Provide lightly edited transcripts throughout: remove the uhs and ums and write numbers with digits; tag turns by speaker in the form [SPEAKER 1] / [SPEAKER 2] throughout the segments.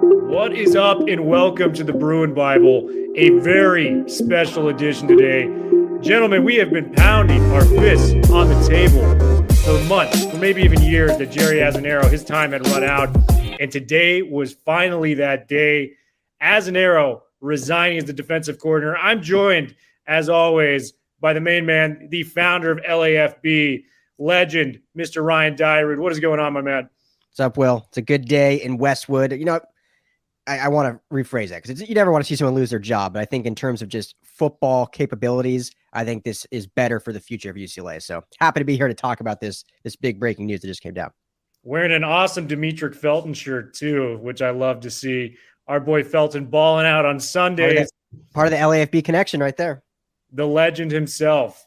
[SPEAKER 1] What is up, and welcome to the Bruin Bible, a very special edition today. Gentlemen, we have been pounding our fists on the table for months, for maybe even years, that Jerry Azzinaro, his time had run out, and today was finally that day. Azzinaro resigning as the defensive coordinator. I'm joined, as always, by the main man, the founder of LAFB, legend, Mr. Ryan Dyrud. What is going on, my man?
[SPEAKER 2] What's up, Will? It's a good day in Westwood. You know, I want to rephrase that because you never want to see someone lose their job. But I think in terms of just football capabilities, I think this is better for the future of UCLA. So happy to be here to talk about this big breaking news that just came down.
[SPEAKER 1] Wearing an awesome Demetric Felton shirt, too, which I love to see. Our boy Felton balling out on Sundays.
[SPEAKER 2] Part of the LAFB connection right there.
[SPEAKER 1] The legend himself,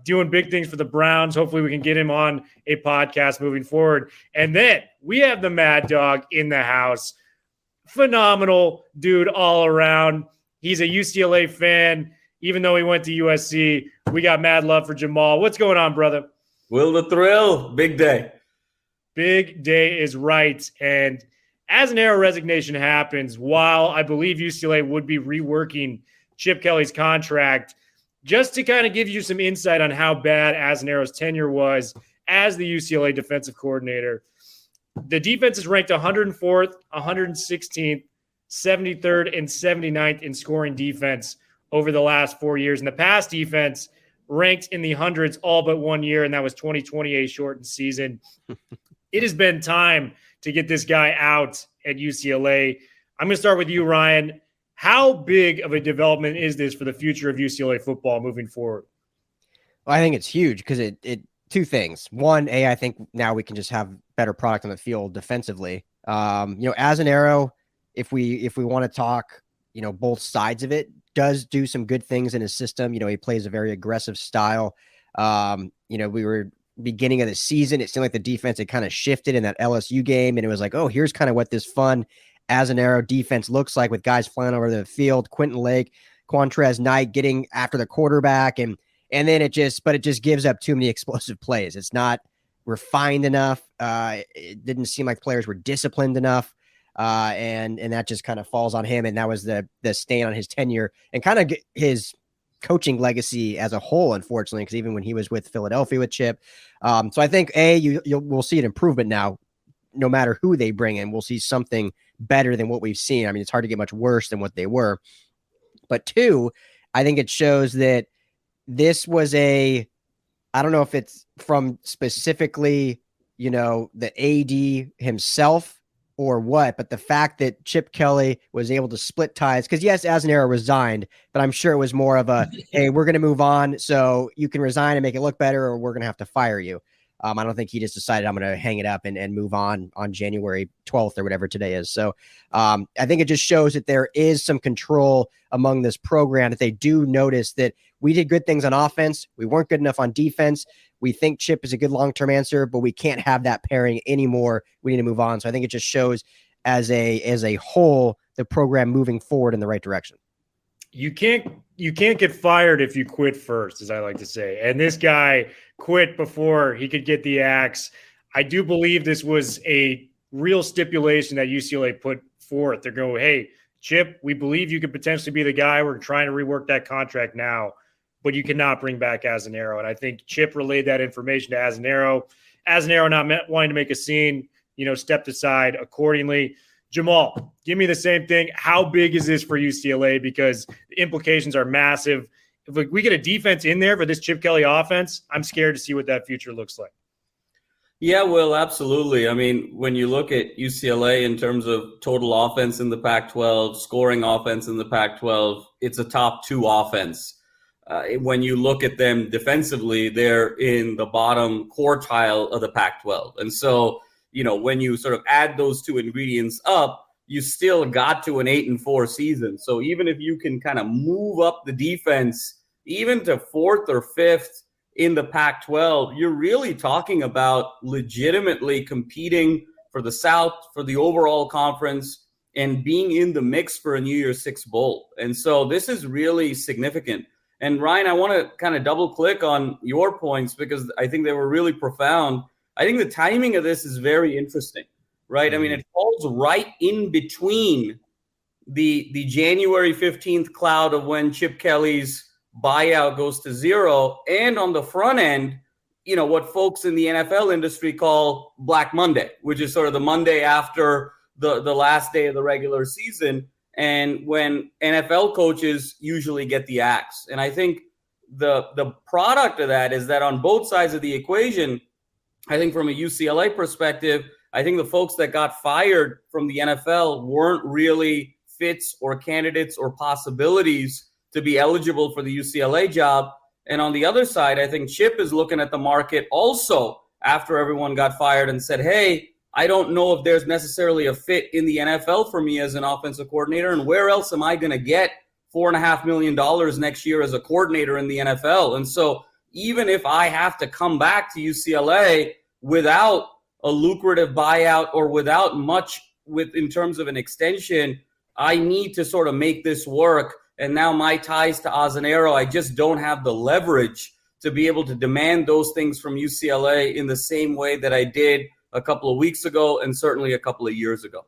[SPEAKER 1] doing big things for the Browns. Hopefully we can get him on a podcast moving forward. And then we have the Mad Dog in the house. Phenomenal dude all around. He's a UCLA fan. Even though he went to USC, we got mad love for Jamal. What's going on, brother?
[SPEAKER 3] Will the thrill. Big day.
[SPEAKER 1] Big day is right. And as an Azzinaro resignation happens, while I believe UCLA would be reworking Chip Kelly's contract, just to kind of give you some insight on how bad Azzinaro's tenure was as the UCLA defensive coordinator, the defense is ranked 104th, 116th, 73rd, and 79th in scoring defense over the last 4 years. And the past defense ranked in the hundreds all but 1 year, and that was 2020, a shortened season. It has been time to get this guy out at UCLA. I'm going to start with you, Ryan. How big of a development is this for the future of UCLA football moving forward?
[SPEAKER 2] Well, I think it's huge because it two things. One, I think now we can just have better product on the field defensively. Azzinaro, if we want to talk, both sides of it, does do some good things in his system. He plays a very aggressive style. We were beginning of the season, it seemed like the defense had kind of shifted in that LSU game, and it was like, oh, here's kind of what this fun Azzinaro defense looks like with guys flying over the field, Quentin Lake, Quantrez Knight getting after the quarterback, and then it just gives up too many explosive plays. It's not refined enough. It didn't seem like players were disciplined enough. And that just kind of falls on him. And that was the stain on his tenure and kind of his coaching legacy as a whole, unfortunately, because even when he was with Philadelphia with Chip. So I think we'll see an improvement now, no matter who they bring in. We'll see something better than what we've seen. I mean, it's hard to get much worse than what they were. But two, I think it shows that this was I don't know if it's from specifically, the AD himself or what, but the fact that Chip Kelly was able to split ties, because yes, Azzinaro resigned, but I'm sure it was more of a, hey, we're going to move on, so you can resign and make it look better, or we're going to have to fire you. I don't think he just decided I'm going to hang it up and move on January 12th or whatever today is. So I think it just shows that there is some control among this program, that they do notice that we did good things on offense. We weren't good enough on defense. We think Chip is a good long-term answer, but we can't have that pairing anymore. We need to move on. So I think it just shows as a whole, the program moving forward in the right direction.
[SPEAKER 1] You can't get fired if you quit first, as I like to say. And this guy quit before he could get the axe. I do believe this was a real stipulation that UCLA put forth. They're going, hey, Chip, we believe you could potentially be the guy. We're trying to rework that contract now, but you cannot bring back Azzinaro. And I think Chip relayed that information to Azzinaro. Azzinaro not wanting to make a scene, stepped aside accordingly. Jamal, give me the same thing. How big is this for UCLA? Because the implications are massive. If we get a defense in there for this Chip Kelly offense, I'm scared to see what that future looks like.
[SPEAKER 3] Yeah, well, absolutely. I mean, when you look at UCLA in terms of total offense in the Pac-12, scoring offense in the Pac-12, it's a top 2 offense. When you look at them defensively, they're in the bottom quartile of the Pac-12. And so, when you sort of add those two ingredients up, you still got to an 8-4 season. So even if you can kind of move up the defense, even to 4th or 5th in the Pac-12, you're really talking about legitimately competing for the South, for the overall conference, and being in the mix for a New Year's Six Bowl. And so this is really significant. And Ryan, I want to kind of double click on your points because I think they were really profound. I think the timing of this is very interesting. right? I mean, it falls right in between the January 15th cloud of when Chip Kelly's buyout goes to zero, and on the front end, what folks in the NFL industry call Black Monday, which is sort of the Monday after the last day of the regular season, and when NFL coaches usually get the axe. And I think the product of that is that on both sides of the equation, I think from a UCLA perspective, I think the folks that got fired from the NFL weren't really fits or candidates or possibilities to be eligible for the UCLA job. And on the other side, I think Chip is looking at the market also after everyone got fired and said, hey, I don't know if there's necessarily a fit in the NFL for me as an offensive coordinator. And where else am I going to get $4.5 million next year as a coordinator in the NFL? And so even if I have to come back to UCLA without a lucrative buyout or without much in terms of an extension, I need to sort of make this work. And now my ties to Azzinaro, I just don't have the leverage to be able to demand those things from UCLA in the same way that I did a couple of weeks ago and certainly a couple of years ago.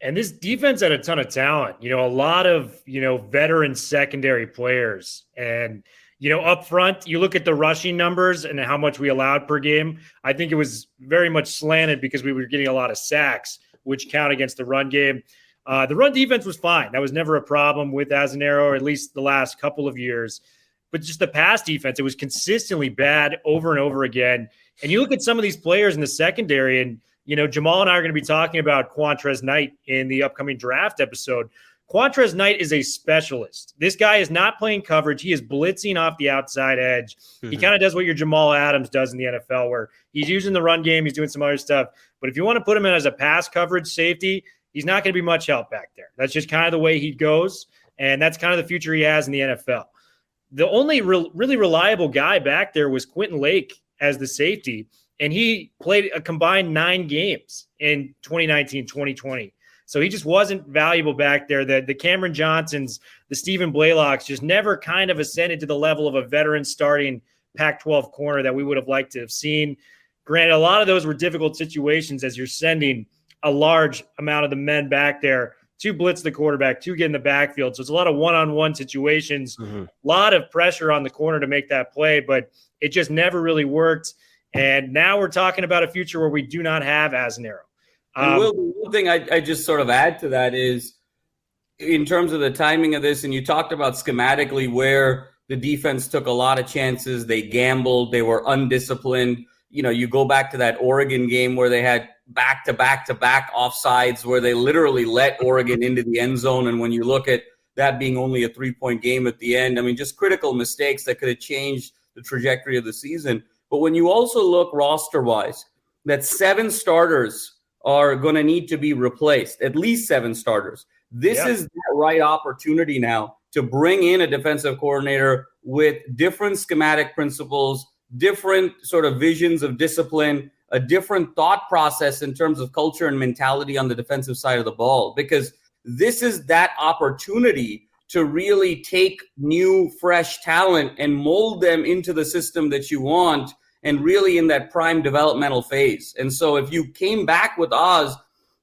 [SPEAKER 1] And this defense had a ton of talent, a lot of, veteran secondary players. And, up front, you look at the rushing numbers and how much we allowed per game. I think it was very much slanted because we were getting a lot of sacks, which count against the run game. The run defense was fine. That was never a problem with Azzinaro, or at least the last couple of years. But just the pass defense, it was consistently bad over and over again. And you look at some of these players in the secondary, and, Jamal and I are going to be talking about Quantrez Knight in the upcoming draft episode. Quantrez Knight is a specialist. This guy is not playing coverage. He is blitzing off the outside edge. Mm-hmm. He kind of does what your Jamal Adams does in the NFL, where he's using the run game. He's doing some other stuff. But if you want to put him in as a pass coverage safety, he's not going to be much help back there. That's just kind of the way he goes, and that's kind of the future he has in the NFL. The only really reliable guy back there was Quentin Lake as the safety, and he played a combined 9 games in 2019, 2020. So he just wasn't valuable back there. The Cameron Johnsons, the Stephen Blaylocks just never kind of ascended to the level of a veteran starting Pac-12 corner that we would have liked to have seen. Granted, a lot of those were difficult situations as you're sending a large amount of the men back there to blitz the quarterback, to get in the backfield. So it's a lot of one-on-one situations, a lot of pressure on the corner to make that play, but it just never really worked. And now we're talking about a future where we do not have Azzinaro.
[SPEAKER 3] Will, the one thing I just sort of add to that is in terms of the timing of this, and you talked about schematically where the defense took a lot of chances, they gambled, they were undisciplined. You go back to that Oregon game where they had back-to-back offsides where they literally let Oregon into the end zone. And when you look at that being only a 3-point game at the end, I mean, just critical mistakes that could have changed the trajectory of the season. But when you also look roster-wise, that 7 starters are going to need to be replaced, at least 7 starters. This is the right opportunity now to bring in a defensive coordinator with different schematic principles, different sort of visions of discipline, a different thought process in terms of culture and mentality on the defensive side of the ball, because this is that opportunity to really take new, fresh talent and mold them into the system that you want and really in that prime developmental phase. And so if you came back with Oz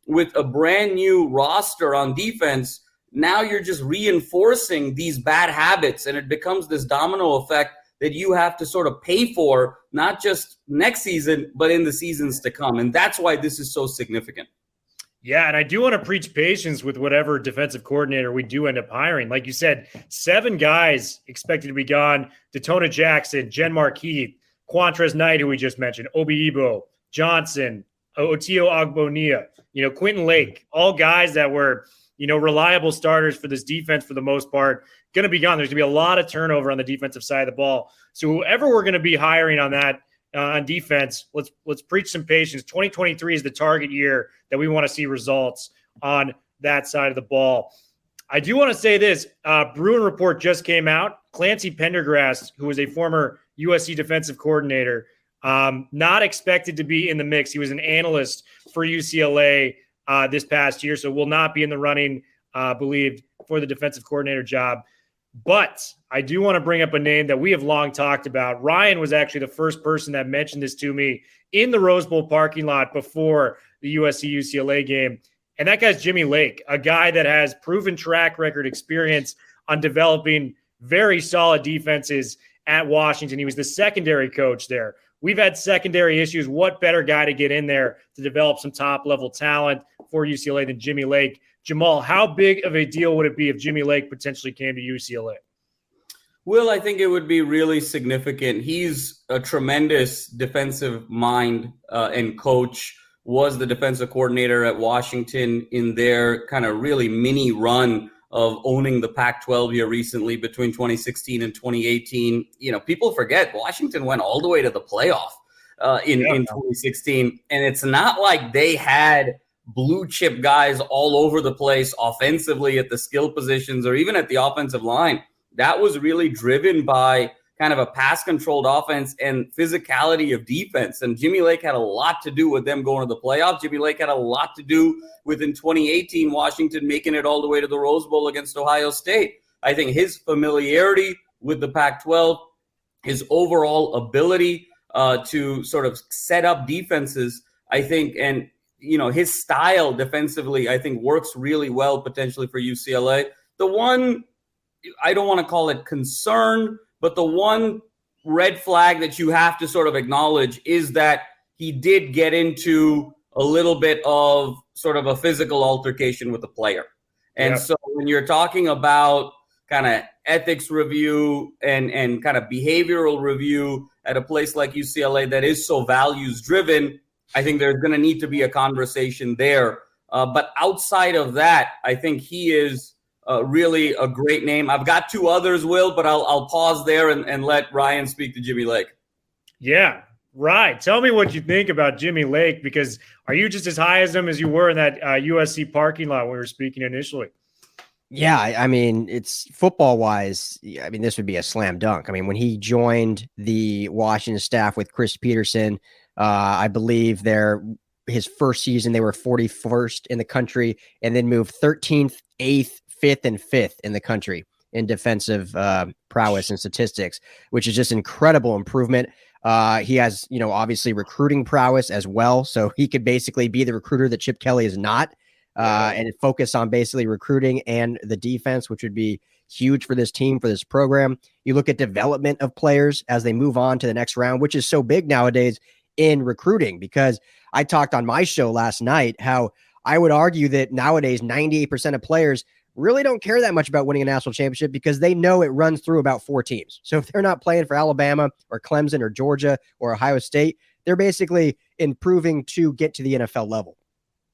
[SPEAKER 3] with a brand new roster on defense, now you're just reinforcing these bad habits, and it becomes this domino effect that you have to sort of pay for, not just next season, but in the seasons to come. And that's why this is so significant.
[SPEAKER 1] Yeah, and I do want to preach patience with whatever defensive coordinator we do end up hiring. Like you said, 7 guys expected to be gone: Detona Jackson, Jen Markeith, Quantrez Knight, who we just mentioned, Obi Ebo, Johnson, Otio Ogbonia, Quentin Lake, all guys that were, reliable starters for this defense for the most part, going to be gone. There's going to be a lot of turnover on the defensive side of the ball. So whoever we're going to be hiring on that on defense, let's preach some patience. 2023 is the target year that we want to see results on that side of the ball. I do want to say this. Bruin report just came out. Clancy Pendergrass, who was a former USC defensive coordinator, not expected to be in the mix. He was an analyst for UCLA this past year, so will not be in the running, believed, for the defensive coordinator job. But I do want to bring up a name that we have long talked about. Ryan was actually the first person that mentioned this to me in the Rose Bowl parking lot before the USC UCLA game. And that guy's Jimmy Lake, a guy that has proven track record experience on developing very solid defenses at Washington. He was the secondary coach there. We've had secondary issues. What better guy to get in there to develop some top-level talent for UCLA than Jimmy Lake? Jamal, how big of a deal would it be if Jimmy Lake potentially came to UCLA?
[SPEAKER 3] Will, I think it would be really significant. He's a tremendous defensive mind and coach, was the defensive coordinator at Washington in their kind of really mini run of owning the Pac-12 here recently between 2016 and 2018. You know, people forget Washington went all the way to the playoff in 2016. And it's not like they had blue chip guys all over the place offensively at the skill positions or even at the offensive line. That was really driven by kind of a pass controlled offense and physicality of defense. And Jimmy Lake had a lot to do with them going to the playoffs. Jimmy Lake had a lot to do with, in 2018, Washington making it all the way to the Rose Bowl against Ohio State. I think his familiarity with the Pac-12, his overall ability to sort of set up defenses, I think, and you know, his style defensively, I think works really well potentially for UCLA. The one, I don't want to call it concern, but the one red flag that you have to sort of acknowledge is that he did get into a little bit of sort of a physical altercation with a player. And so when you're talking about kind of ethics review and kind of behavioral review at a place like UCLA that is so values driven, I think there's going to need to be a conversation there. But outside of that, I think he is really a great name. I've got two others, Will, but I'll pause there and let Ryan speak to Jimmy Lake. Yeah,
[SPEAKER 1] right. Tell me what you think about Jimmy Lake, because are you just as high as him as you were in that USC parking lot when we were speaking initially?
[SPEAKER 2] Yeah, I mean, it's football-wise, I mean, this would be a slam dunk. I mean, when he joined the Washington staff with Chris Peterson, I believe his first season, they were 41st in the country and then moved 13th, 8th, 5th, and 5th in the country in defensive prowess and statistics, which is just incredible improvement. He has, you know, obviously recruiting prowess as well. So he could basically be the recruiter that Chip Kelly is not, and focus on basically recruiting and the defense, which would be huge for this team, for this program. You look at development of players as they move on to the next round, which is so big nowadays in recruiting, because I talked on my show last night how I would argue that nowadays 98% of players really don't care that much about winning a national championship because they know it runs through about 4 teams. So if they're not playing for Alabama or Clemson or Georgia or Ohio State, they're basically improving to get to the NFL level.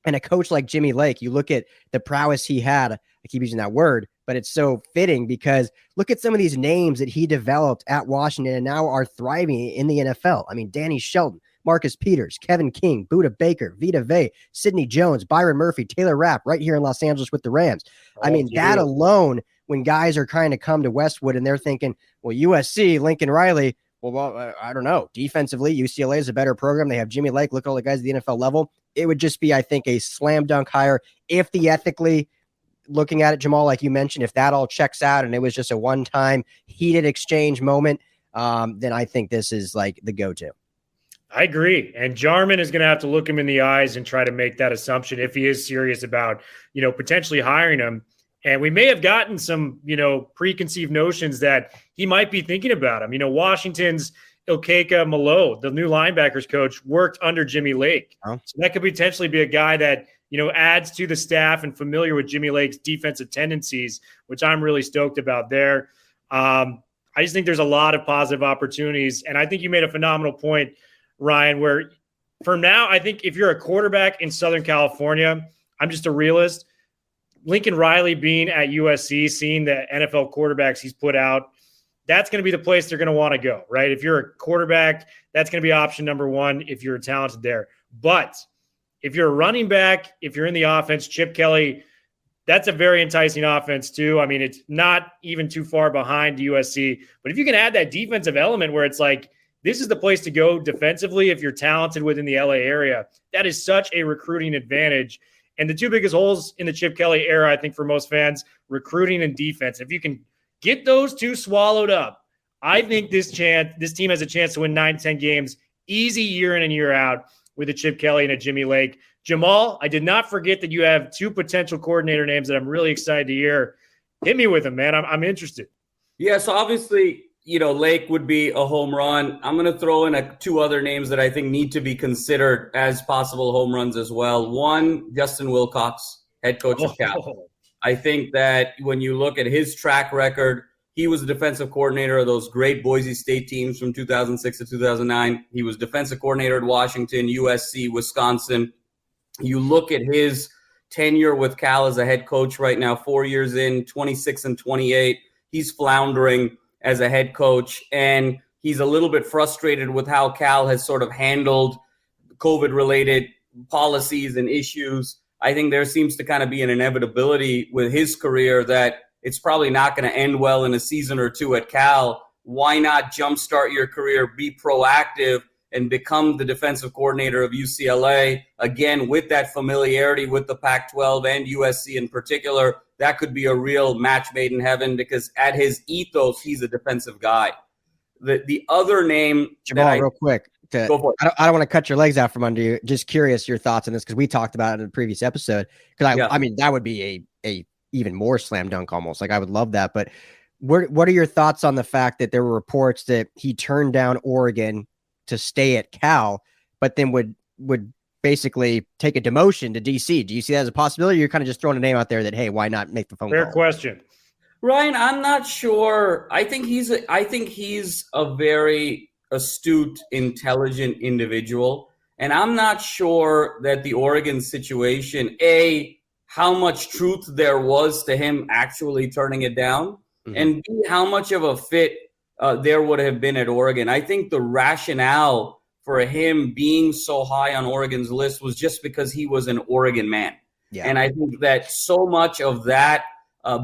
[SPEAKER 2] And a coach like Jimmy Lake, you look at the prowess he had. I keep using that word, but it's so fitting because look at some of these names that he developed at Washington and now are thriving in the NFL. I mean, Danny Shelton, Marcus Peters, Kevin King, Budda Baker, Vita Vea, Sidney Jones, Byron Murphy, Taylor Rapp, right here in Los Angeles with the Rams. I mean, that alone, when guys are trying to come to Westwood and they're thinking, well, USC, Lincoln Riley, well, I don't know. Defensively, UCLA is a better program. They have Jimmy Lake. Look at all the guys at the NFL level. It would just be, I think, a slam dunk hire if the ethically looking at it, Jamal, like you mentioned, if that all checks out and it was just a one-time heated exchange moment, then I think this is like the go-to.
[SPEAKER 1] I agree. And Jarman is going to have to look him in the eyes and try to make that assumption if he is serious about, you know, potentially hiring him. And we may have gotten some, you know, preconceived notions that he might be thinking about him. You know, Washington's Ilkeka Malo, the new linebackers coach, worked under Jimmy Lake. So that could potentially be a guy that, you know, adds to the staff and familiar with Jimmy Lake's defensive tendencies, which I'm really stoked about there. I just think there's a lot of positive opportunities. And I think you made a phenomenal point, Ryan, where for now, I think if you're a quarterback in Southern California, I'm just a realist. Lincoln Riley being at USC, seeing the NFL quarterbacks he's put out, that's going to be the place they're going to want to go, right? If you're a quarterback, that's going to be option number one if you're talented there. But if you're a running back, if you're in the offense, Chip Kelly, that's a very enticing offense too. I mean, it's not even too far behind USC. But if you can add that defensive element where it's like, this is the place to go defensively if you're talented within the LA area, that is such a recruiting advantage. And the two biggest holes in the Chip Kelly era, I think, for most fans, recruiting and defense. If you can get those two swallowed up, I think this team has a chance to win 9-10 games, easy year in and year out with a Chip Kelly and a Jimmy Lake. Jamal, I did not forget that you have 2 potential coordinator names that I'm really excited to hear. Hit me with them, man. I'm interested.
[SPEAKER 3] Yeah, so obviously, Lake would be a home run. I'm going to throw in 2 other names that I think need to be considered as possible home runs as well. One, Justin Wilcox, head coach of Cal. I think that when you look at his track record, he was the defensive coordinator of those great Boise State teams from 2006 to 2009. He was defensive coordinator at Washington, USC, Wisconsin. You look at his tenure with Cal as a head coach right now, 4 years in, 26 and 28. He's floundering as a head coach, and he's a little bit frustrated with how Cal has sort of handled COVID-related policies and issues. I think there seems to kind of be an inevitability with his career that it's probably not going to end well in a season or 2 at Cal. Why not jumpstart your career, be proactive, and become the defensive coordinator of UCLA, again, with that familiarity with the Pac-12 and USC in particular? That could be a real match made in heaven because at his ethos, he's a defensive guy. The other name,
[SPEAKER 2] Jamal, real quick,
[SPEAKER 3] go for it.
[SPEAKER 2] I don't want to cut your legs out from under you. Just curious your thoughts on this because we talked about it in a previous episode. Because I mean, that would be a even more slam dunk almost. Like I would love that. But what are your thoughts on the fact that there were reports that he turned down Oregon to stay at Cal, but then would basically take a demotion to DC? Do you see that as a possibility? You're kind of just throwing a name out there that, hey, why not make the phone call?
[SPEAKER 1] Fair question.
[SPEAKER 3] Ryan, I'm not sure. I think he's a very astute, intelligent individual. And I'm not sure that the Oregon situation, how much truth there was to him actually turning it down, and B, how much of a fit there would have been at Oregon. I think the rationale for him being so high on Oregon's list was just because he was an Oregon man. Yeah. And I think that so much of that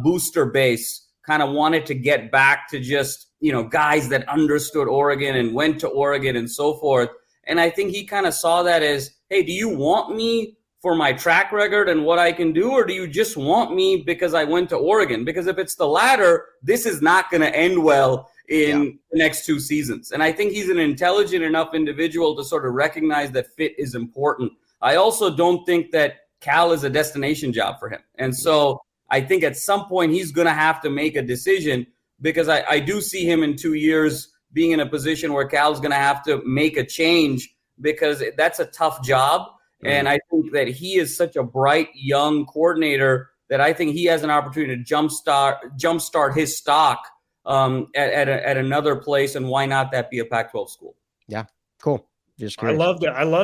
[SPEAKER 3] booster base kind of wanted to get back to just, guys that understood Oregon and went to Oregon and so forth. And I think he kind of saw that as, hey, do you want me for my track record and what I can do, or do you just want me because I went to Oregon? Because if it's the latter, this is not going to end well in the next 2 seasons. And I think he's an intelligent enough individual to sort of recognize that fit is important. I also don't think that Cal is a destination job for him. And so I think at some point he's going to have to make a decision, because I do see him in 2 years being in a position where Cal's going to have to make a change, because that's a tough job. And I think that he is such a bright young coordinator that I think he has an opportunity to jumpstart his stock at another place. And why not that be a Pac-12 school?
[SPEAKER 2] Yeah, cool. Just
[SPEAKER 1] I love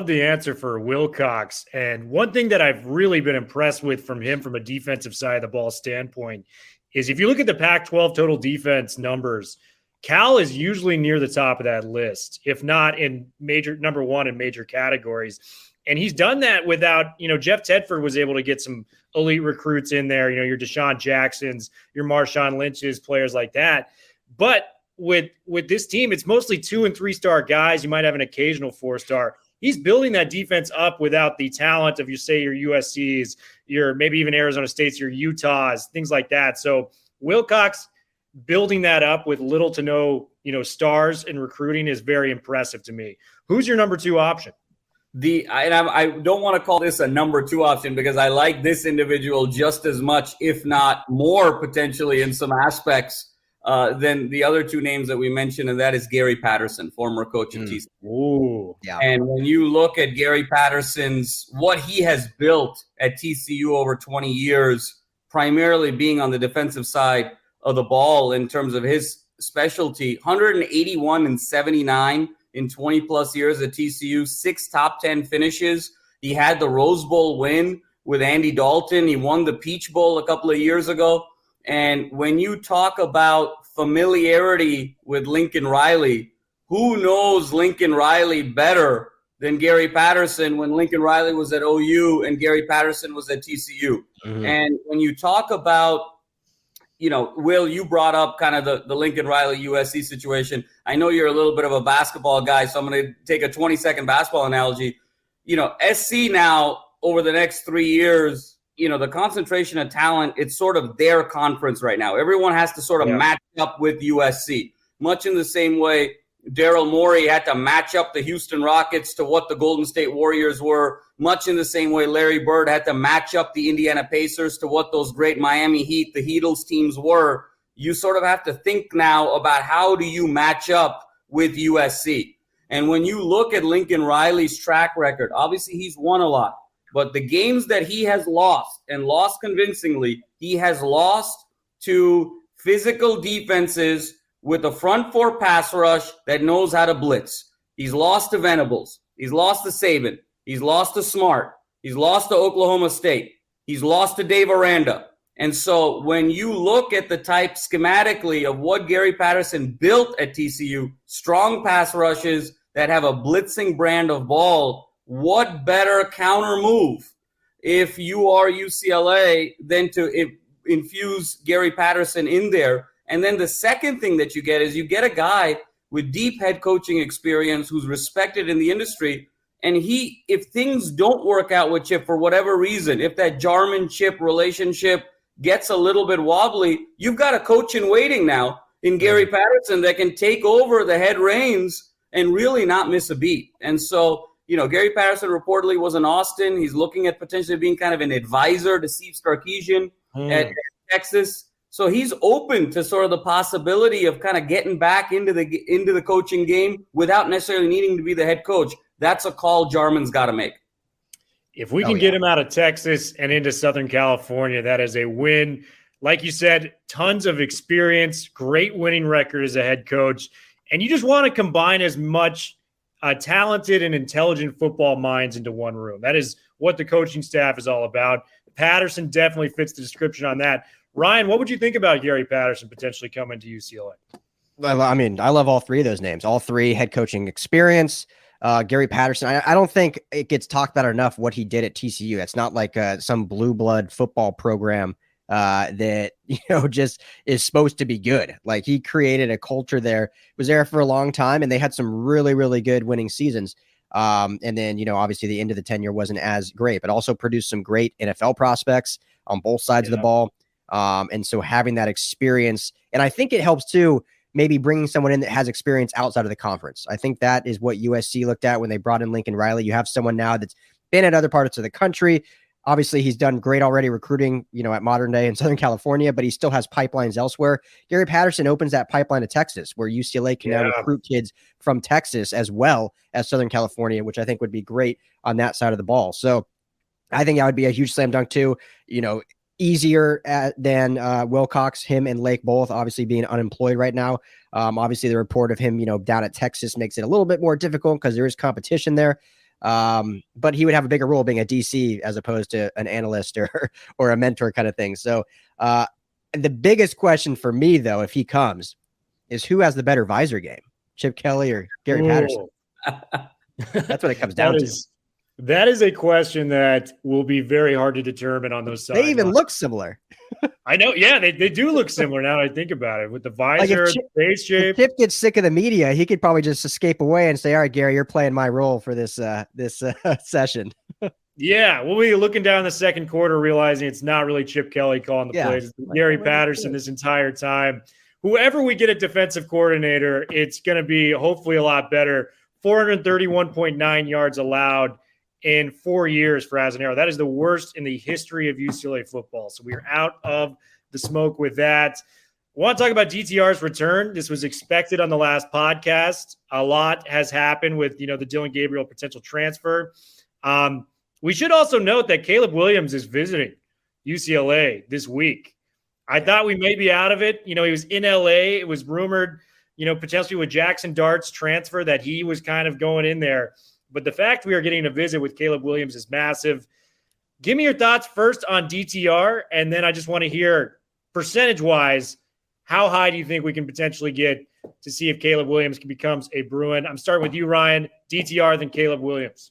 [SPEAKER 1] the answer for Wilcox. And one thing that I've really been impressed with from him from a defensive side of the ball standpoint is if you look at the Pac-12 total defense numbers, Cal is usually near the top of that list, if not in number 1 in major categories. And he's done that without, Jeff Tedford was able to get some elite recruits in there, your Deshaun Jacksons, your Marshawn Lynch's, players like that. But with this team, it's mostly 2- and 3-star guys. You might have an occasional 4-star. He's building that defense up without the talent of, your USCs, your maybe even Arizona States, your Utahs, things like that. So Wilcox building that up with little to no, stars in recruiting is very impressive to me. Who's your number 2 option?
[SPEAKER 3] I don't want to call this a number 2 option, because I like this individual just as much, if not more, potentially in some aspects than the other 2 names that we mentioned, and that is Gary Patterson, former coach of TCU.
[SPEAKER 1] Ooh,
[SPEAKER 3] yeah. And when you look at Gary Patterson's, what he has built at TCU over 20 years, primarily being on the defensive side of the ball in terms of his specialty, 181 and 79 in 20 plus years at TCU, 6 top 10 finishes. He had the Rose Bowl win with Andy Dalton. He won the Peach Bowl a couple of years ago. And when you talk about familiarity with Lincoln Riley, who knows Lincoln Riley better than Gary Patterson when Lincoln Riley was at OU and Gary Patterson was at TCU? And when you talk about, Will, you brought up kind of the Lincoln Riley USC situation. I know you're a little bit of a basketball guy, so I'm going to take a 20-second basketball analogy. SC now, over the next 3 years, the concentration of talent, it's sort of their conference right now. Everyone has to sort of match up with USC, much in the same way Daryl Morey had to match up the Houston Rockets to what the Golden State Warriors were, much in the same way Larry Bird had to match up the Indiana Pacers to what those great Miami Heat, the Heatles teams were. You sort of have to think now about how do you match up with USC. And when you look at Lincoln Riley's track record, obviously he's won a lot, but the games that he has lost, and lost convincingly, he has lost to physical defenses with a front four pass rush that knows how to blitz. He's lost to Venables. He's lost to Saban. He's lost to Smart. He's lost to Oklahoma State. He's lost to Dave Aranda. And so when you look at the type schematically of what Gary Patterson built at TCU, strong pass rushes that have a blitzing brand of ball, what better counter move if you are UCLA than to infuse Gary Patterson in there? And then the second thing that you get is you get a guy with deep head coaching experience who's respected in the industry. And if things don't work out with Chip for whatever reason, if that Jarman-Chip relationship gets a little bit wobbly, you've got a coach in waiting now in Gary Patterson that can take over the head reins and really not miss a beat. And so, Gary Patterson reportedly was in Austin. He's looking at potentially being kind of an advisor to Steve Sarkisian at Texas. So he's open to sort of the possibility of kind of getting back into the coaching game without necessarily needing to be the head coach. That's a call Jarman's got to make.
[SPEAKER 1] If we can get him out of Texas and into Southern California, that is a win. Like you said, tons of experience, great winning record as a head coach. And you just want to combine as much talented and intelligent football minds into one room. That is what the coaching staff is all about. Patterson definitely fits the description on that. Ryan, what would you think about Gary Patterson potentially coming to UCLA?
[SPEAKER 2] I mean, I love all three of those names, all three head coaching experience. Gary Patterson, I don't think it gets talked about enough what he did at TCU. It's not like some blue blood football program that, just is supposed to be good. Like, he created a culture there, was there for a long time, and they had some really, really good winning seasons. And then, obviously the end of the tenure wasn't as great, but also produced some great NFL prospects on both sides of the ball. And so having that experience, and I think it helps too, maybe bringing someone in that has experience outside of the conference. I think that is what USC looked at when they brought in Lincoln Riley. You have someone now that's been at other parts of the country. Obviously, he's done great already recruiting, at Modern Day in Southern California, but he still has pipelines elsewhere. Gary Patterson opens that pipeline to Texas, where UCLA can now recruit kids from Texas as well as Southern California, which I think would be great on that side of the ball. So I think that would be a huge slam dunk too. Easier than Wilcox, him and Lake both obviously being unemployed right now. Obviously the report of him, down at Texas makes it a little bit more difficult because there is competition there. But he would have a bigger role being a DC as opposed to an analyst or a mentor kind of thing. So the biggest question for me, though, if he comes, is who has the better visor game, Chip Kelly or Gary Patterson? That's what it comes down to.
[SPEAKER 1] That is a question that will be very hard to determine on those sides.
[SPEAKER 2] They even look similar.
[SPEAKER 1] I know. Yeah, they do look similar now that I think about it, with the visor, the face shape.
[SPEAKER 2] If Chip gets sick of the media, he could probably just escape away and say, all right, Gary, you're playing my role for this session.
[SPEAKER 1] Yeah, we'll be looking down the second quarter, realizing it's not really Chip Kelly calling the plays. It's Gary Patterson this entire time. Whoever we get a defensive coordinator, it's going to be hopefully a lot better. 431.9 yards allowed in 4 years for Azzinaro. That is the worst in the history of UCLA football. So we are out of the smoke with that. I want to talk about DTR's return. This was expected on the last podcast. A lot has happened with, the Dylan Gabriel potential transfer. We should also note that Caleb Williams is visiting UCLA this week. I thought we may be out of it. He was in LA. It was rumored, potentially with Jackson Dart's transfer that he was kind of going in there. But the fact we are getting a visit with Caleb Williams is massive. Give me your thoughts first on DTR, and then I just want to hear, percentage-wise, how high do you think we can potentially get to see if Caleb Williams becomes a Bruin? I'm starting with you, Ryan. DTR, then Caleb Williams.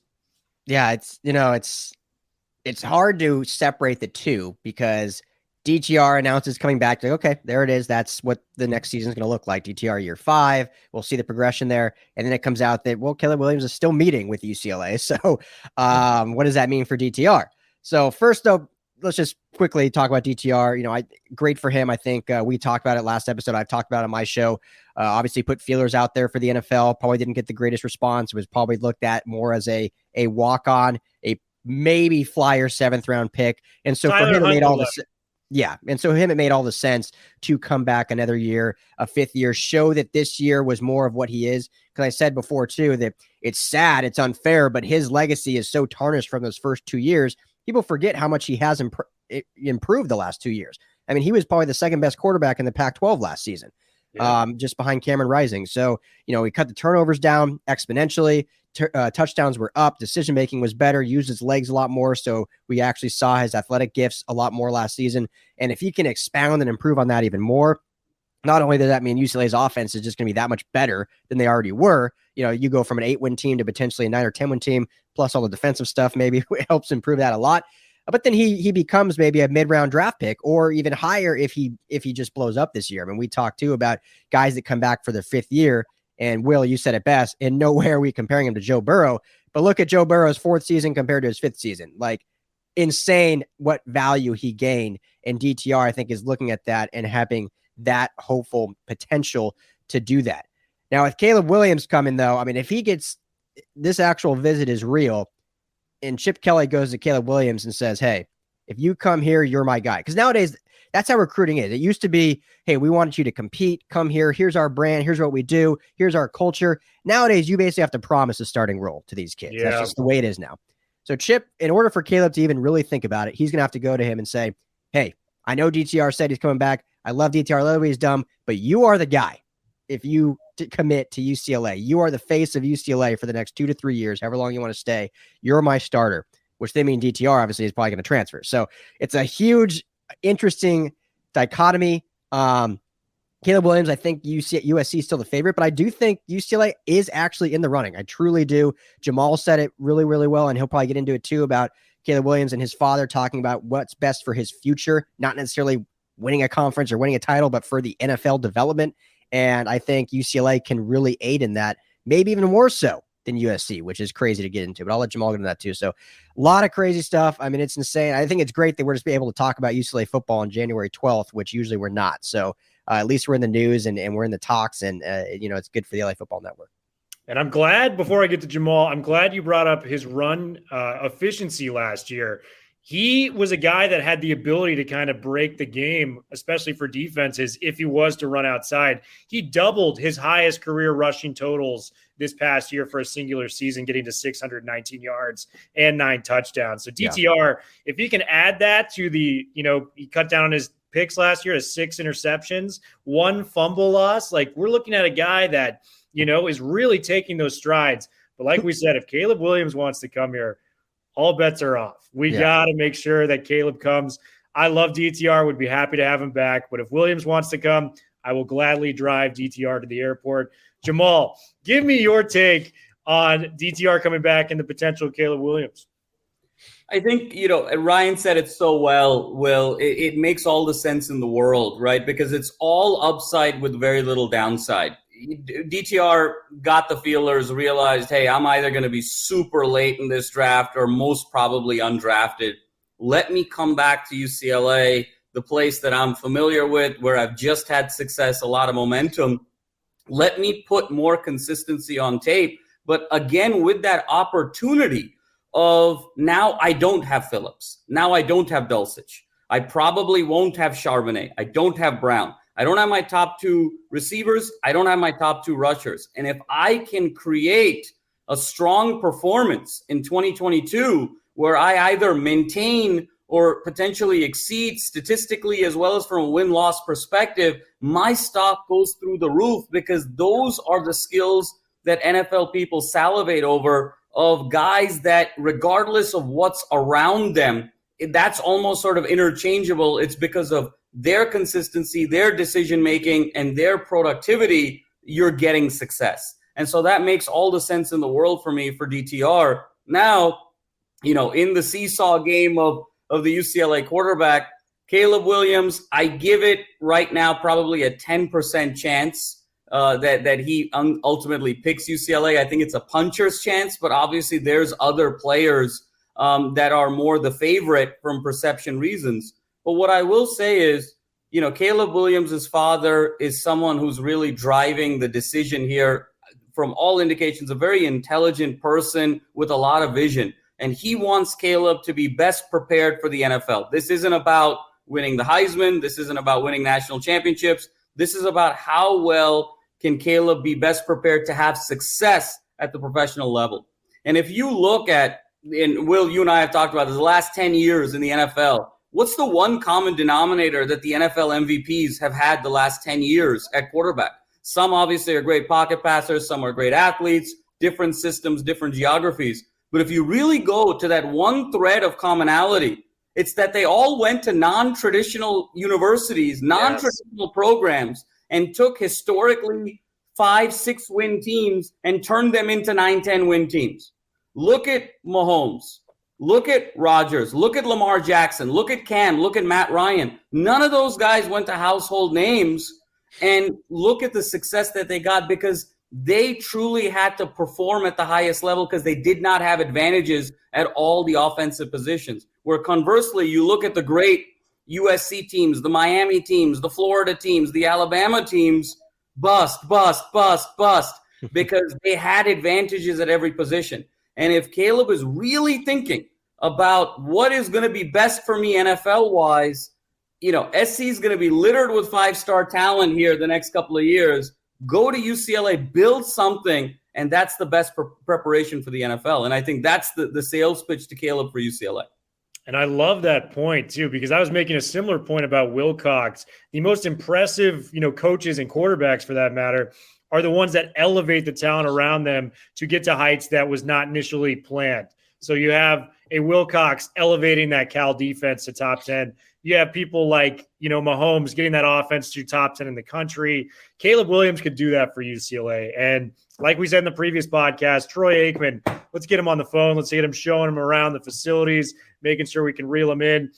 [SPEAKER 2] Yeah, it's hard to separate the two because DTR announces coming back to, okay, there it is. That's what the next season is going to look like. DTR year 5. We'll see the progression there. And then it comes out that, well, Caleb Williams is still meeting with UCLA. So what does that mean for DTR? So first, though, let's just quickly talk about DTR. Great for him. I think we talked about it last episode. I've talked about it on my show. Obviously put feelers out there for the NFL. Probably didn't get the greatest response. It was probably looked at more as a walk-on, a maybe flyer 7th round pick. And so for him, it made all this. Yeah. And so it made all the sense to come back another year, a 5th year, show that this year was more of what he is. Because I said before too, that it's sad, it's unfair, but his legacy is so tarnished from those first 2 years. People forget how much he has improved the last 2 years. I mean, he was probably the 2nd best quarterback in the Pac-12 last season, just behind Cameron Rising. So, he cut the turnovers down exponentially. Touchdowns were up. Decision-making was better, used his legs a lot more. So we actually saw his athletic gifts a lot more last season. And if he can expound and improve on that even more, not only does that mean UCLA's offense is just going to be that much better than they already were. You go from an 8-win team to potentially a 9 or 10-win team, plus all the defensive stuff maybe helps improve that a lot. But then he becomes maybe a mid-round draft pick or even higher if he just blows up this year. I mean, we talked too about guys that come back for their 5th year. And Will, you said it best. In nowhere are we comparing him to Joe Burrow. But look at Joe Burrow's 4th season compared to his 5th season. Like, insane what value he gained. And DTR, I think, is looking at that and having that hopeful potential to do that. Now, with Caleb Williams coming, though, I mean, if he gets this actual visit is real, and Chip Kelly goes to Caleb Williams and says, hey, if you come here, you're my guy. Because nowadays, that's how recruiting is. It used to be, hey, we wanted you to compete. Come here. Here's our brand. Here's what we do. Here's our culture. Nowadays, you basically have to promise a starting role to these kids. Yeah. That's just the way it is now. So Chip, in order for Caleb to even really think about it, he's going to have to go to him and say, hey, I know DTR said he's coming back. I love DTR. I love what he's done, but you are the guy. If you commit to UCLA, you are the face of UCLA for the next 2 to 3 years, however long you want to stay. You're my starter, which they mean DTR obviously is probably going to transfer. So it's a huge, interesting dichotomy. Caleb Williams, I think USC is still the favorite, but I do think UCLA is actually in the running. I truly do. Jamal said it really, really well, and he'll probably get into it too about Caleb Williams and his father talking about what's best for his future, not necessarily winning a conference or winning a title, but for the NFL development. And I think UCLA can really aid in that, maybe even more so than USC, which is crazy to get into, but I'll let Jamal get into that too. So a lot of crazy stuff. I mean, it's insane. I think it's great that we're just able to talk about UCLA football on January 12th, which usually we're not. So at least we're in the news and we're in the talks, and it's good for the LA Football Network.
[SPEAKER 1] And I'm glad, before I get to Jamal, I'm glad you brought up his run efficiency last year. He was a guy that had the ability to kind of break the game, especially for defenses, if he was to run outside. He doubled his highest career rushing totals this past year for a singular season, getting to 619 yards and 9 touchdowns. So DTR, if he can add that to the, he cut down on his picks last year to 6 interceptions, 1 fumble loss. Like, we're looking at a guy that, is really taking those strides. But like we said, if Caleb Williams wants to come here, all bets are off. We got to make sure that Caleb comes. I love DTR, would be happy to have him back. But if Williams wants to come, I will gladly drive DTR to the airport. Jamal, give me your take on DTR coming back and the potential of Caleb Williams.
[SPEAKER 3] I think, Ryan said it so well, Will. It makes all the sense in the world, right? Because it's all upside with very little downside. DTR got the feelers, realized, hey, I'm either going to be super late in this draft or most probably undrafted. Let me come back to UCLA, the place that I'm familiar with, where I've just had success, a lot of momentum. Let me put more consistency on tape. But again, with that opportunity of now I don't have Phillips. Now I don't have Dulcich. I probably won't have Charbonnet. I don't have Brown. I don't have my top 2 receivers. I don't have my top 2 rushers. And if I can create a strong performance in 2022 where I either maintain or potentially exceed statistically as well as from a win-loss perspective, my stock goes through the roof, because those are the skills that NFL people salivate over, of guys that regardless of what's around them, that's almost sort of interchangeable. It's because of their consistency, their decision-making, and their productivity, you're getting success. And so that makes all the sense in the world for me for DTR. Now, in the seesaw game of the UCLA quarterback, Caleb Williams, I give it right now probably a 10% chance that he ultimately picks UCLA. I think it's a puncher's chance, but obviously there's other players that are more the favorite from perception reasons. But what I will say is, Caleb Williams' father is someone who's really driving the decision here. From all indications, a very intelligent person with a lot of vision. And he wants Caleb to be best prepared for the NFL. This isn't about winning the Heisman. This isn't about winning national championships. This is about how well can Caleb be best prepared to have success at the professional level. And if you look at, and Will, you and I have talked about this, the last 10 years in the NFL, what's the one common denominator that the NFL MVPs have had the last 10 years at quarterback? Some obviously are great pocket passers. Some are great athletes, different systems, different geographies. But if you really go to that one thread of commonality, it's that they all went to non-traditional universities, non-traditional programs, and took historically 5-6 win teams and turned them into 9-10 win teams. Look at Mahomes. Look at Rodgers. Look at Lamar Jackson. Look at Cam. Look at Matt Ryan. None of those guys went to household names. And look at the success that they got because they truly had to perform at the highest level because they did not have advantages at all the offensive positions. Where conversely, you look at the great USC teams, the Miami teams, the Florida teams, the Alabama teams, bust because they had advantages at every position. And if Caleb is really thinking about what is going to be best for me NFL-wise, SC is going to be littered with 5-star talent here the next couple of years. Go to UCLA, build something, and that's the best preparation for the NFL. And I think that's the sales pitch to Caleb for UCLA.
[SPEAKER 1] And I love that point, too, because I was making a similar point about Wilcox. The most impressive, coaches and quarterbacks, for that matter, are the ones that elevate the talent around them to get to heights that was not initially planned. So you have a Wilcox elevating that Cal defense to top 10. You have people like, Mahomes getting that offense to top 10 in the country. Caleb Williams could do that for UCLA. And like we said in the previous podcast, Troy Aikman, let's get him on the phone. Let's get him showing him around the facilities, making sure we can reel him in.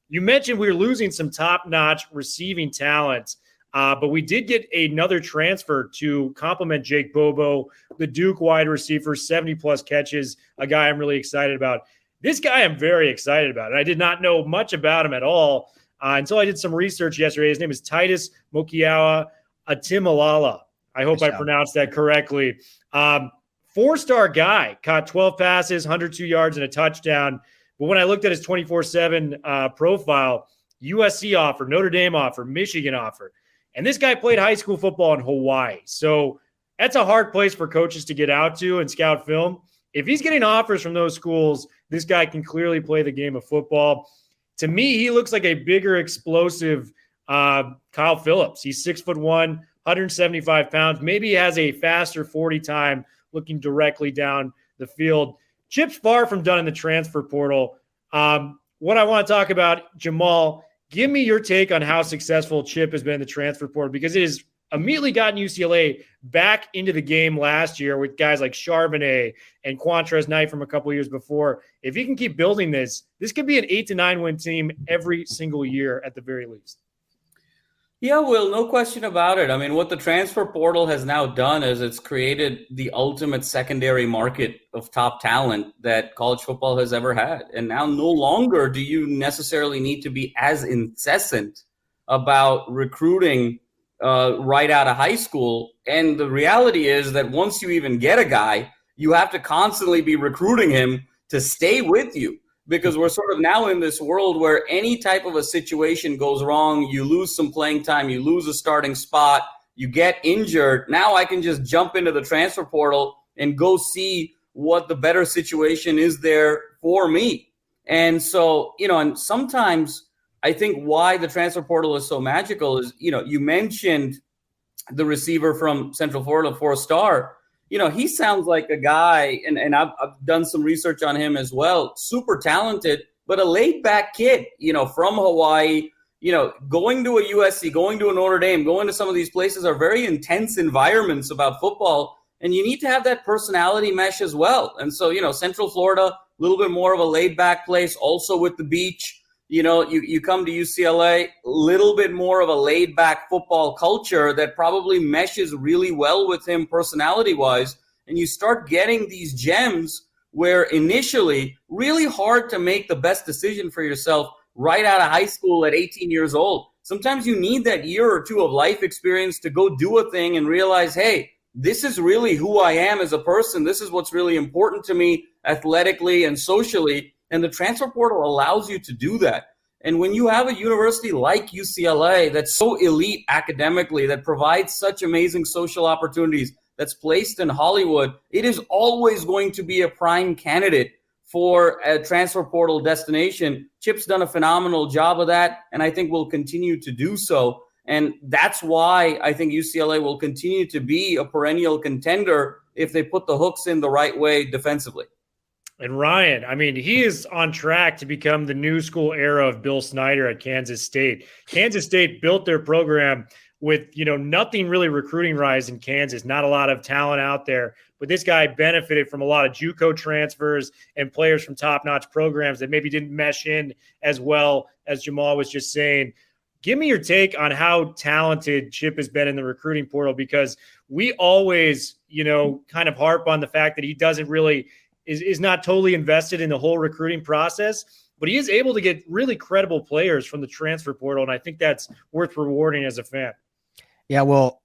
[SPEAKER 1] You mentioned we were losing some top-notch receiving talent, but we did get another transfer to complement Jake Bobo, the Duke wide receiver, 70-plus catches, a guy I'm really excited about. This guy I'm very excited about, and I did not know much about him at all until I did some research yesterday. His name is Titus Mokiawa Atimalala. I hope I pronounced that correctly. 4-star guy, caught 12 passes, 102 yards, and a touchdown. But when I looked at his 24/7 profile, USC offer, Notre Dame offer, Michigan offer. And this guy played high school football in Hawaii. So that's a hard place for coaches to get out to and scout film. If he's getting offers from those schools, this guy can clearly play the game of football. To me, he looks like a bigger, explosive Kyle Phillips. He's 6'1", 175 pounds. Maybe he has a faster 40 time looking directly down the field. Chip's far from done in the transfer portal. What I want to talk about, Jamal, give me your take on how successful Chip has been in the transfer portal, because it has immediately gotten UCLA back into the game last year with guys like Charbonnet and Quantrez Knight from a couple years before. If he can keep building this could be an 8 to 9 win team every single year at the very least.
[SPEAKER 3] Yeah, Will, no question about it. I mean, what the transfer portal has now done is it's created the ultimate secondary market of top talent that college football has ever had. And now no longer do you necessarily need to be as incessant about recruiting right out of high school. And the reality is that once you even get a guy, you have to constantly be recruiting him to stay with you, because we're sort of now in this world where any type of a situation goes wrong, you lose some playing time, you lose a starting spot, you get injured. Now I can just jump into the transfer portal and go see what the better situation is there for me. And so, and sometimes I think why the transfer portal is so magical is, you mentioned the receiver from Central Florida, 4-star. He sounds like a guy, and I've done some research on him as well, super talented, but a laid-back kid, from Hawaii, going to a USC, going to a Notre Dame, going to some of these places are very intense environments about football, and you need to have that personality mesh as well. And so, Central Florida, a little bit more of a laid-back place, also with the beach. You come to UCLA, a little bit more of a laid-back football culture that probably meshes really well with him personality-wise. And you start getting these gems where initially really hard to make the best decision for yourself right out of high school at 18 years old. Sometimes you need that year or two of life experience to go do a thing and realize, hey, this is really who I am as a person. This is what's really important to me athletically and socially. And the transfer portal allows you to do that. And when you have a university like UCLA that's so elite academically, that provides such amazing social opportunities, that's placed in Hollywood, it is always going to be a prime candidate for a transfer portal destination. Chip's done a phenomenal job of that, and I think will continue to do so. And that's why I think UCLA will continue to be a perennial contender if they put the hooks in the right way defensively.
[SPEAKER 1] And Ryan, I mean, he is on track to become the new school era of Bill Snyder at Kansas State. Kansas State built their program with, nothing really recruiting rise in Kansas, not a lot of talent out there. But this guy benefited from a lot of JUCO transfers and players from top-notch programs that maybe didn't mesh in as well as Jamal was just saying. Give me your take on how talented Chip has been in the recruiting portal, because we always, kind of harp on the fact that he doesn't really is not totally invested in the whole recruiting process, but he is able to get really credible players from the transfer portal. And I think that's worth rewarding as a fan.
[SPEAKER 2] Yeah, well,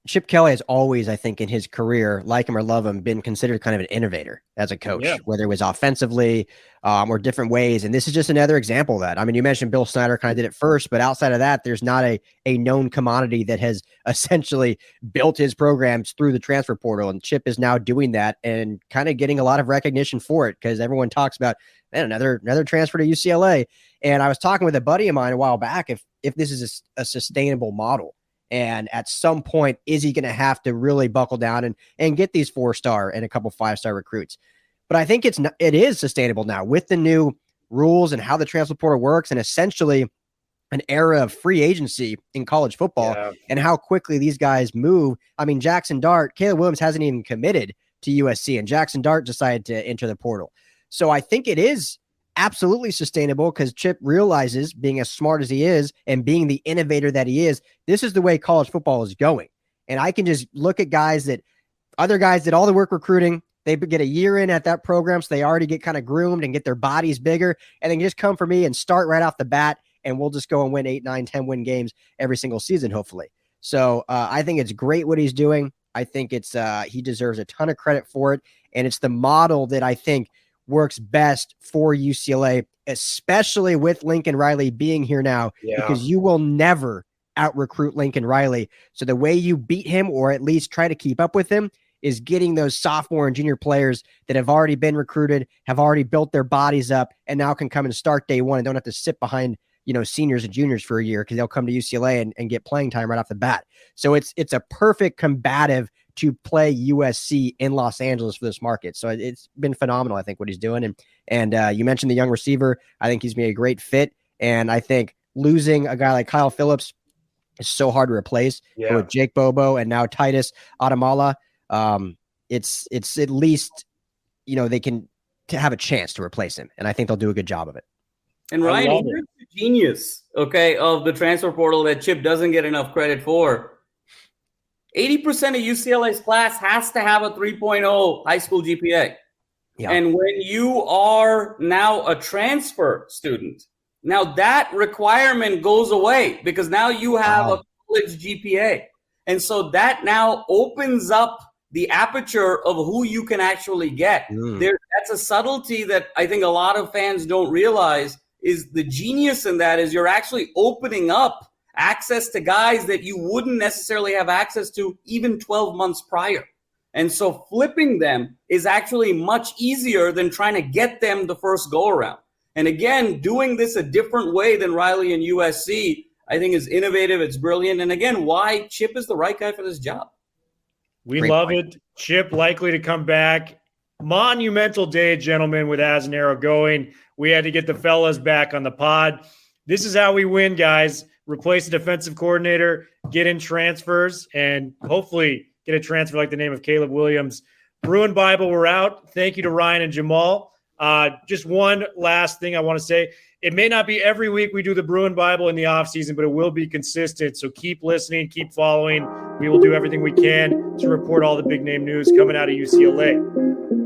[SPEAKER 2] Chip Kelly has always, I think, in his career, like him or love him, been considered kind of an innovator as a coach, whether it was offensively or different ways. And this is just another example of that. I mean, you mentioned Bill Snyder kind of did it first, but outside of that, there's not a known commodity that has essentially built his programs through the transfer portal. And Chip is now doing that and kind of getting a lot of recognition for it, because everyone talks about, man, another transfer to UCLA. And I was talking with a buddy of mine a while back if this is a sustainable model. And at some point, is he going to have to really buckle down and get these 4-star and a couple 5-star recruits? But I think it is sustainable now with the new rules and how the transfer portal works, and essentially an era of free agency in college football and how quickly these guys move. I mean, Jackson Dart, Caleb Williams hasn't even committed to USC, and Jackson Dart decided to enter the portal. So I think it is absolutely sustainable, because Chip realizes, being as smart as he is and being the innovator that he is, this is the way college football is going. And I can just look at other guys did all the work recruiting. They get a year in at that program, so they already get kind of groomed and get their bodies bigger, and then just come for me and start right off the bat, and we'll just go and win 8, 9, 10 win games every single season, hopefully. So I think it's great what he's doing. I think he deserves a ton of credit for it, and it's the model that I think works best for UCLA, especially with Lincoln Riley being here now, because you will never out-recruit Lincoln Riley. So the way you beat him, or at least try to keep up with him, is getting those sophomore and junior players that have already been recruited, have already built their bodies up, and now can come and start day one and don't have to sit behind, seniors and juniors for a year, because they'll come to UCLA and get playing time right off the bat. So it's a perfect combative to play USC in Los Angeles for this market. So it's been phenomenal, I think, what he's doing. And you mentioned the young receiver. I think he's been a great fit. And I think losing a guy like Kyle Phillips is so hard to replace. With Jake Bobo and now Titus Adamala. It's at least, they can have a chance to replace him. And I think they'll do a good job of it.
[SPEAKER 3] And Ryan, here's the genius, of the transfer portal that Chip doesn't get enough credit for. 80% of UCLA's class has to have a 3.0 high school GPA. Yeah. And when you are now a transfer student, now that requirement goes away, because now you have a college GPA. And so that now opens up the aperture of who you can actually get. That's a subtlety that I think a lot of fans don't realize. Is the genius in that is you're actually opening up access to guys that you wouldn't necessarily have access to even 12 months prior. And so flipping them is actually much easier than trying to get them the first go around. And again, doing this a different way than Riley and USC, I think is innovative. It's brilliant. And again, why Chip is the right guy for this job.
[SPEAKER 1] We love it. Chip likely to come back. Monumental day, gentlemen, with Azzinaro going. We had to get the fellas back on the pod. This is how we win, guys. Replace the defensive coordinator, get in transfers, and hopefully get a transfer like the name of Caleb Williams. Bruin Bible, we're out. Thank you to Ryan and Jamal. Just one last thing I want to say. It may not be every week we do the Bruin Bible in the offseason, but it will be consistent. So keep listening, keep following. We will do everything we can to report all the big name news coming out of UCLA.